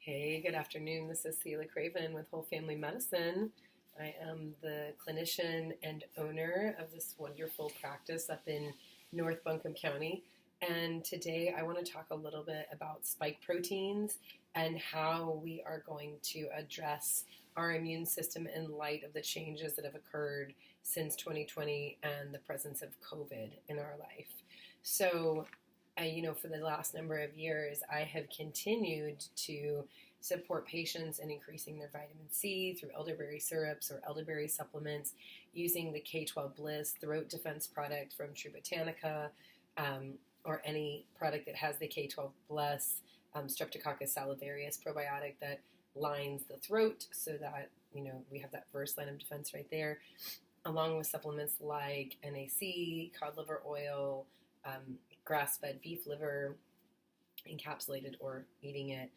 Hey, good afternoon. This is Celia Craven with Whole Family Medicine. I am the clinician and owner of this wonderful practice up in North Buncombe County. And today I want to talk a little bit about spike proteins and how we are going to address our immune system in light of the changes that have occurred since 2020 and the presence of COVID in our life. So, for the last number of years, I have continued to support patients in increasing their vitamin C through elderberry syrups or elderberry supplements using the K12 Bliss throat defense product from True Botanica, or any product that has the K12 Bliss Streptococcus salivarius probiotic that lines the throat so that, we have that first line of defense right there, along with supplements like NAC, cod liver oil, grass-fed beef liver, encapsulated or eating it,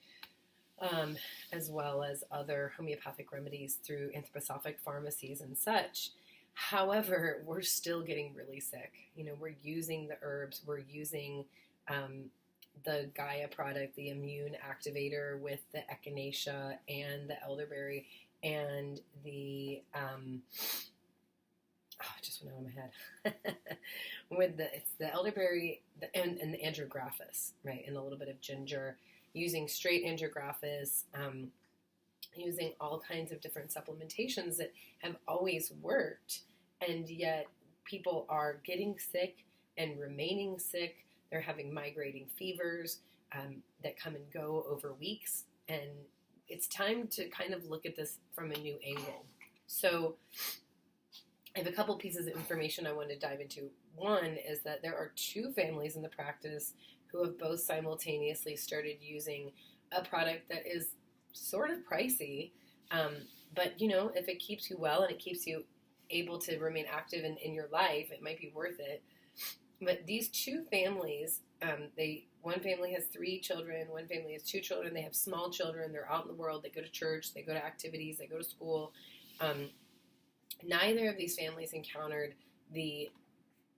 as well as other homeopathic remedies through anthroposophic pharmacies and such. However, we're still getting really sick. We're using the herbs, we're using the Gaia product, the immune activator with the echinacea and the elderberry and the it just went out of my head. It's the elderberry and the andrographis, right? And a little bit of ginger, using straight andrographis, using all kinds of different supplementations that have always worked, and yet people are getting sick and remaining sick. They're having migrating fevers that come and go over weeks, and it's time to kind of look at this from a new angle. So I have a couple pieces of information I want to dive into. One is that there are two families in the practice who have both simultaneously started using a product that is sort of pricey, but if it keeps you well and it keeps you able to remain active in your life, it might be worth it. But these two families, one family has 3 children, one family has 2 children, they have small children, they're out in the world, they go to church, they go to activities, they go to school. Neither of these families encountered the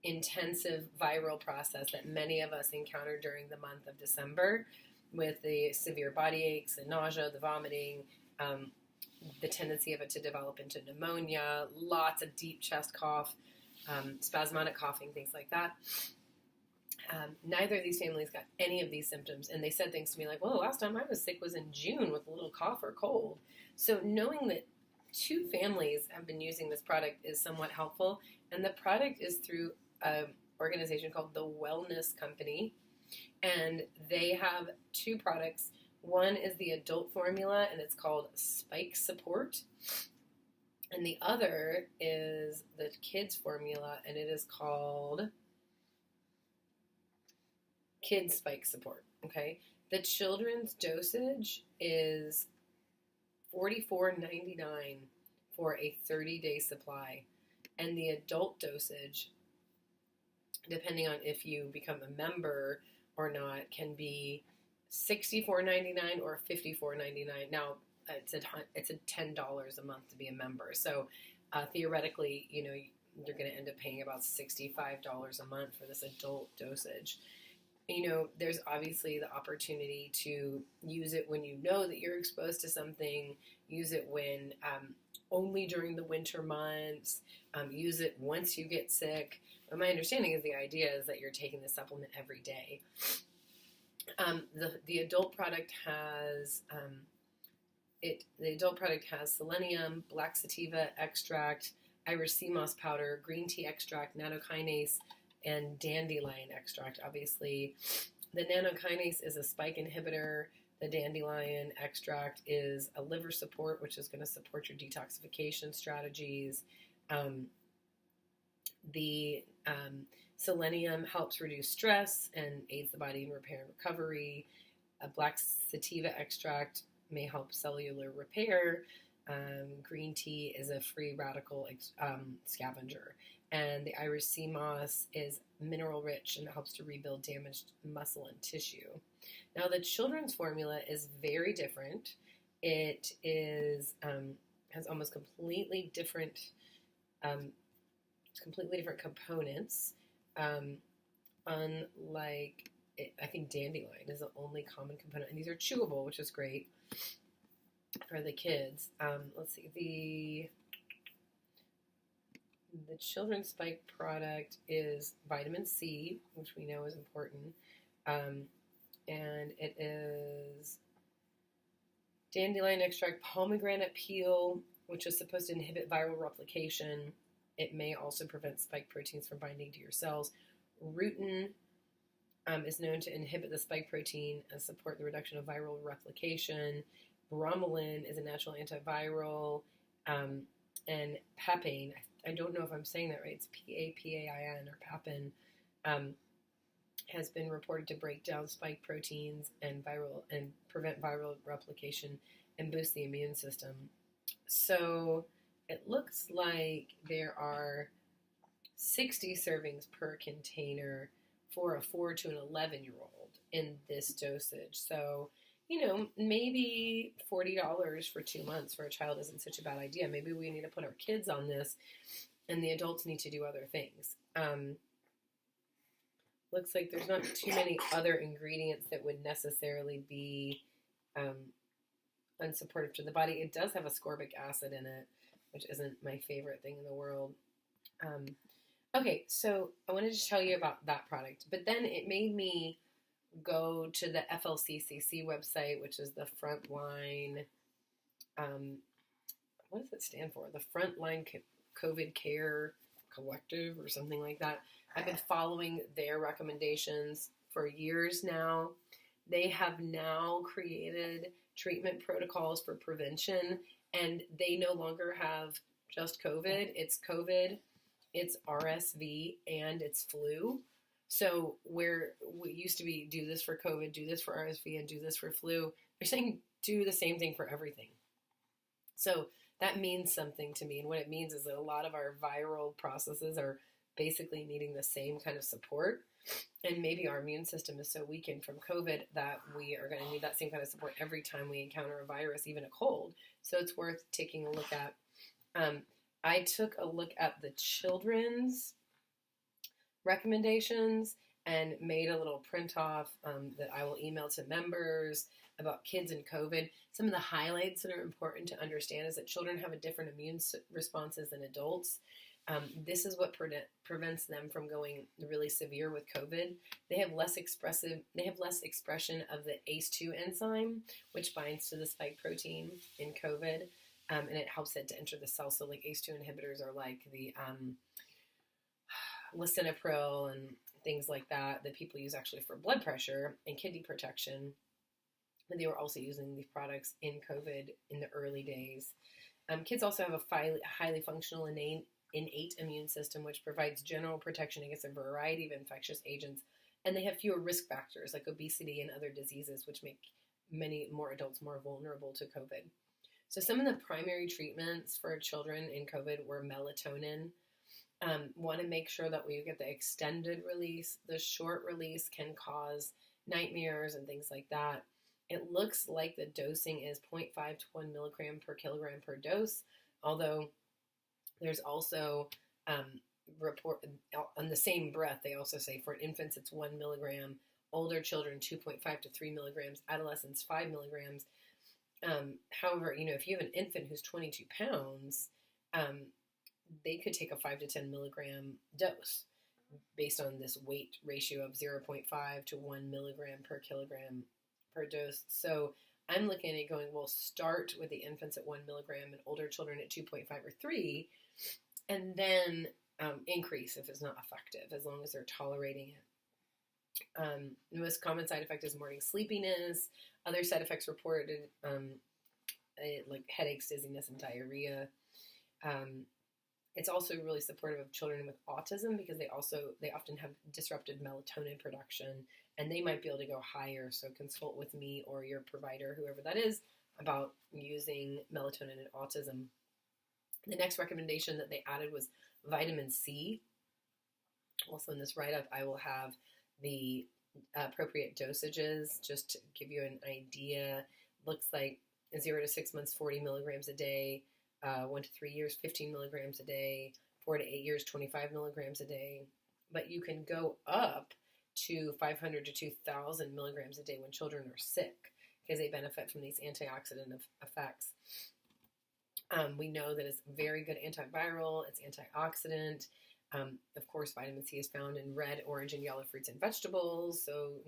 intensive viral process that many of us encountered during the month of December, with the severe body aches and nausea, the vomiting, the tendency of it to develop into pneumonia, lots of deep chest cough, spasmodic coughing, things like that. Neither of these families got any of these symptoms, and they said things to me like, well, the last time I was sick was in June with a little cough or cold. So knowing that 2 families have been using this product is somewhat helpful, and the product is through an organization called the Wellness Company, and they have 2 products. One is the adult formula, and it's called Spike Support, and the other is the kids formula, and it is called Kids Spike Support. Okay, the children's dosage is $44.99 for a 30-day supply, and the adult dosage, depending on if you become a member or not, can be $64.99 or $54.99. Now, it's a $10 a month to be a member, so theoretically, you're going to end up paying about $65 a month for this adult dosage. There's obviously the opportunity to use it when you know that you're exposed to something, use it when only during the winter months, use it once you get sick. But my understanding is the idea is that you're taking the supplement every day. The adult product has selenium, black sativa extract, iris sea moss powder, green tea extract, nanokinase, and dandelion extract. Obviously, the nanokinase is a spike inhibitor. The dandelion extract is a liver support, which is going to support your detoxification strategies. The selenium helps reduce stress and aids the body in repair and recovery. A black sativa extract may help cellular repair. Green tea is a free radical scavenger. And the iris sea moss is mineral rich and helps to rebuild damaged muscle and tissue. Now, the children's formula is very different. It is has almost completely different components. Unlike I think dandelion is the only common component. And these are chewable, which is great for the kids. Let's see. The children's spike product is vitamin C, which we know is important. And it is dandelion extract, pomegranate peel, which is supposed to inhibit viral replication. It may also prevent spike proteins from binding to your cells. Rutin is known to inhibit the spike protein and support the reduction of viral replication. Bromelain is a natural antiviral. And papain, I don't know if I'm saying that right, it's Papain or papain, has been reported to break down spike proteins and prevent viral replication and boost the immune system. So it looks like there are 60 servings per container for a 4 to an 11-year-old in this dosage. So, maybe $40 for 2 months for a child isn't such a bad idea. Maybe we need to put our kids on this and the adults need to do other things. Looks like there's not too many other ingredients that would necessarily be unsupportive to the body. It does have ascorbic acid in it, which isn't my favorite thing in the world. Okay, so I wanted to tell you about that product, but then it made me go to the FLCCC website, which is the Frontline, what does it stand for? The Frontline COVID Care Collective or something like that. I've been following their recommendations for years now. They have now created treatment protocols for prevention, and they no longer have just COVID. It's COVID, it's RSV, and it's flu. So where we used to be do this for COVID, do this for RSV, and do this for flu, they're saying do the same thing for everything. So that means something to me. And what it means is that a lot of our viral processes are basically needing the same kind of support. And maybe our immune system is so weakened from COVID that we are going to need that same kind of support every time we encounter a virus, even a cold. So it's worth taking a look at. I took a look at the children's recommendations and made a little print off that I will email to members about kids and COVID. Some of the highlights that are important to understand is that children have a different immune responses than adults. This is what prevents them from going really severe with COVID. They have less expression of the ACE2 enzyme, which binds to the spike protein in COVID, and it helps it to enter the cell. So like ACE2 inhibitors are like the lisinopril and things like that people use actually for blood pressure and kidney protection. And they were also using these products in COVID in the early days. Kids also have a highly functional innate immune system, which provides general protection against a variety of infectious agents. And they have fewer risk factors like obesity and other diseases, which make many more adults more vulnerable to COVID. So some of the primary treatments for children in COVID were melatonin. Want to make sure that we get the extended release. The short release can cause nightmares and things like that. It looks like the dosing is 0.5 to 1 milligram per kilogram per dose, although there's also report on the same breath. They also say for infants it's 1 milligram, older children 2.5 to 3 milligrams, adolescents 5 milligrams. However, if you have an infant who's 22 pounds, they could take a 5 to 10 milligram dose based on this weight ratio of 0.5 to 1 milligram per kilogram per dose. So I'm looking at it going, we'll start with the infants at 1 milligram and older children at 2.5 or 3, and then increase if it's not effective, as long as they're tolerating it. The most common side effect is morning sleepiness. Other side effects reported like headaches, dizziness, and diarrhea. It's also really supportive of children with autism because they often have disrupted melatonin production, and they might be able to go higher. So consult with me or your provider, whoever that is, about using melatonin in autism. The next recommendation that they added was vitamin C. Also in this write-up, I will have the appropriate dosages just to give you an idea. Looks like 0 to 6 months, 40 milligrams a day. 1 to 3 years, 15 milligrams a day, 4 to 8 years, 25 milligrams a day. But you can go up to 500 to 2,000 milligrams a day when children are sick because they benefit from these antioxidant effects. We know that it's very good antiviral, it's antioxidant. Of course, vitamin C is found in red, orange, and yellow fruits and vegetables. So,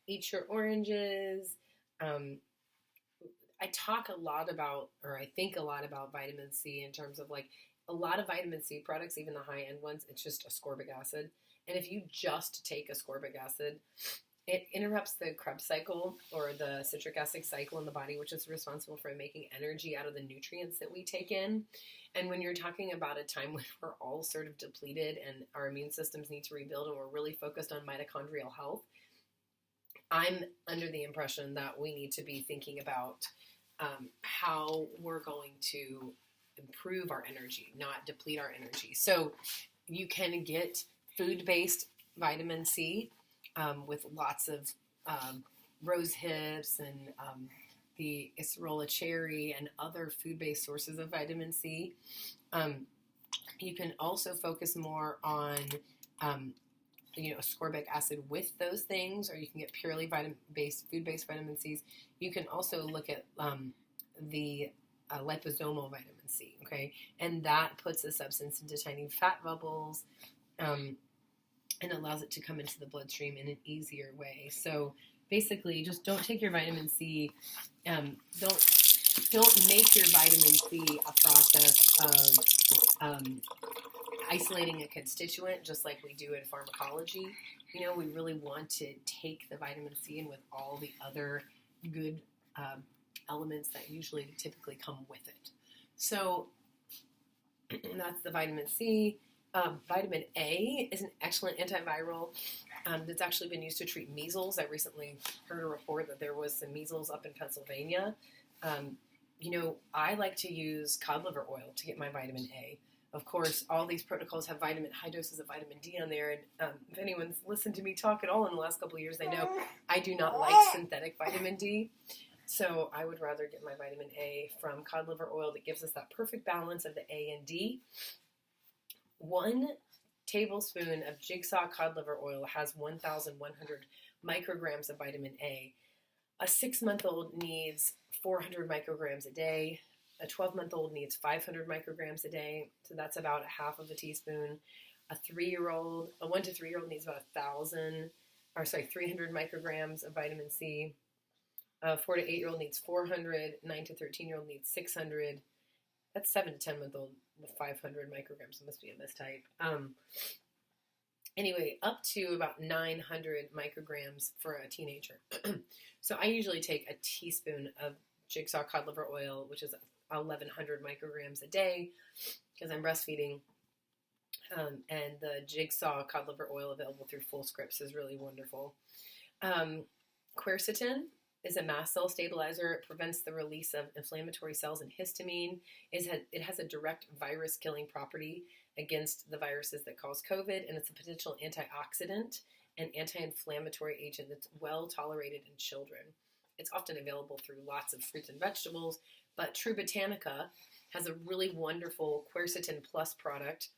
eat your oranges. I talk a lot about, or I think a lot about vitamin C in terms of like a lot of vitamin C products, even the high-end ones, it's just ascorbic acid. And if you just take ascorbic acid, it interrupts the Krebs cycle or the citric acid cycle in the body, which is responsible for making energy out of the nutrients that we take in. And when you're talking about a time when we're all sort of depleted and our immune systems need to rebuild and we're really focused on mitochondrial health, I'm under the impression that we need to be thinking about how we're going to improve our energy, not deplete our energy. So you can get food-based vitamin C with lots of rose hips and the acerola cherry and other food-based sources of vitamin C. You can also focus more on ascorbic acid with those things, or you can get purely food-based vitamin C's. You can also look at the liposomal vitamin C, okay? And that puts a substance into tiny fat bubbles and allows it to come into the bloodstream in an easier way. So basically, just don't take your vitamin C, don't make your vitamin C a process of isolating a constituent, just like we do in pharmacology. We really want to take the vitamin C in with all the other good elements that typically come with it. So that's the vitamin C. Vitamin A is an excellent antiviral that's actually been used to treat measles. I recently heard a report that there was some measles up in Pennsylvania. I like to use cod liver oil to get my vitamin A. Of course, all these protocols have high doses of vitamin D on there. And if anyone's listened to me talk at all in the last couple of years, they know I do not like synthetic vitamin D. So I would rather get my vitamin A from cod liver oil that gives us that perfect balance of the A and D. 1 tablespoon of jigsaw cod liver oil has 1,100 micrograms of vitamin A. A 6-month-old needs 400 micrograms a day. A 12-month-old needs 500 micrograms a day, so that's about a half of a teaspoon. A 1 to 3 year old needs about 300 micrograms of vitamin C. A 4 to 8 year old needs 400. 9 to 13 year old needs 600. That's 7 to 10 month old with 500 micrograms. It must be a mistype. Anyway, up to about 900 micrograms for a teenager. So I usually take a teaspoon of jigsaw cod liver oil, which is 1,100 micrograms a day, because I'm breastfeeding. And the jigsaw cod liver oil available through Full Scripts is really wonderful. Quercetin is a mast cell stabilizer. It prevents the release of inflammatory cells and histamine. It has a direct virus-killing property against the viruses that cause COVID, and it's a potential antioxidant and anti-inflammatory agent that's well tolerated in children. It's often available through lots of fruits and vegetables, but True Botanica has a really wonderful Quercetin Plus product.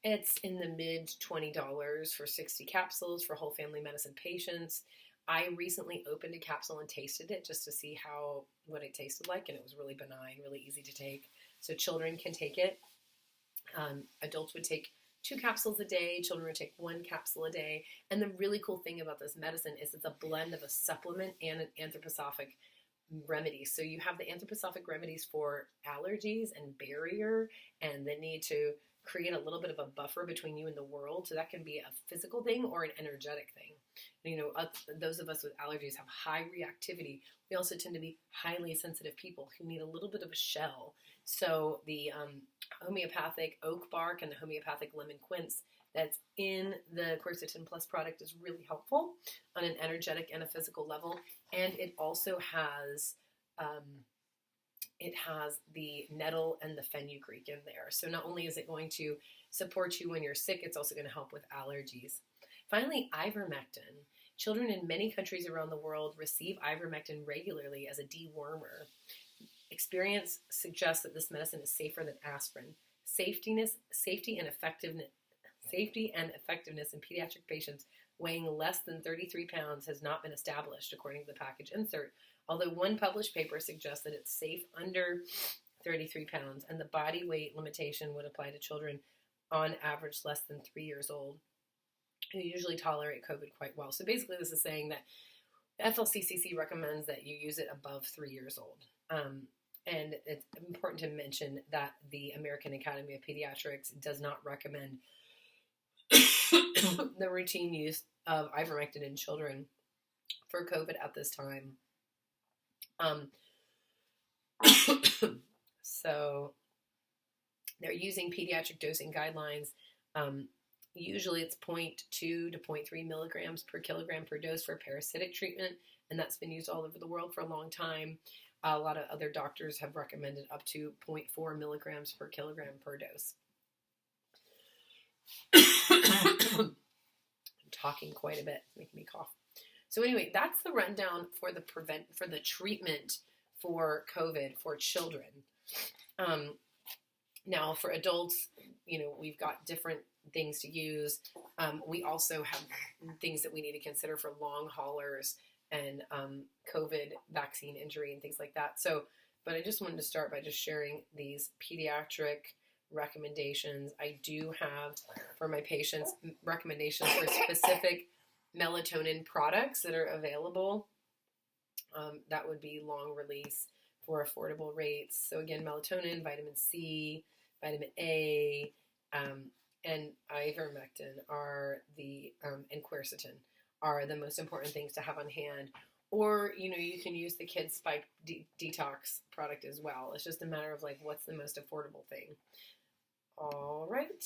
It's in the mid $20 for 60 capsules for whole family medicine patients. I recently opened a capsule and tasted it just to see what it tasted like, and it was really benign, really easy to take. So children can take it. Adults would take 2 capsules a day. Children would take 1 capsule a day. And the really cool thing about this medicine is it's a blend of a supplement and an anthroposophic remedy. So you have the anthroposophic remedies for allergies and barrier and the need to create a little bit of a buffer between you and the world. So that can be a physical thing or an energetic thing. Those of us with allergies have high reactivity. We also tend to be highly sensitive people who need a little bit of a shell. So the homeopathic oak bark and the homeopathic lemon quince that's in the Quercetin Plus product is really helpful on an energetic and a physical level. And it also has the nettle and the fenugreek in there. So not only is it going to support you when you're sick, it's also going to help with allergies. Finally, ivermectin. Children in many countries around the world receive ivermectin regularly as a dewormer. Experience suggests that this medicine is safer than aspirin. Safety and effectiveness in pediatric patients weighing less than 33 pounds has not been established, according to the package insert, although one published paper suggests that it's safe under 33 pounds, and the body weight limitation would apply to children on average less than 3 years old, who usually tolerate COVID quite well. So basically this is saying that FLCCC recommends that you use it above 3 years old. And it's important to mention that the American Academy of Pediatrics does not recommend the routine use of ivermectin in children for COVID at this time. So they're using pediatric dosing guidelines. Usually it's 0.2 to 0.3 milligrams per kilogram per dose for parasitic treatment, and that's been used all over the world for a long time. A lot of other doctors have recommended up to 0.4 milligrams per kilogram per dose. I'm talking quite a bit, making me cough. So anyway, that's the rundown for the treatment for COVID for children. Now for adults, we've got different things to use. We also have things that we need to consider for long haulers and COVID vaccine injury and things like that. But I just wanted to start by just sharing these pediatric recommendations. I do have for my patients recommendations for specific melatonin products that are available. That would be long release for affordable rates. So again, melatonin, vitamin C, vitamin A, and ivermectin and quercetin are the most important things to have on hand. Or, you can use the Kids Spike Detox product as well. It's just a matter of what's the most affordable thing. All right.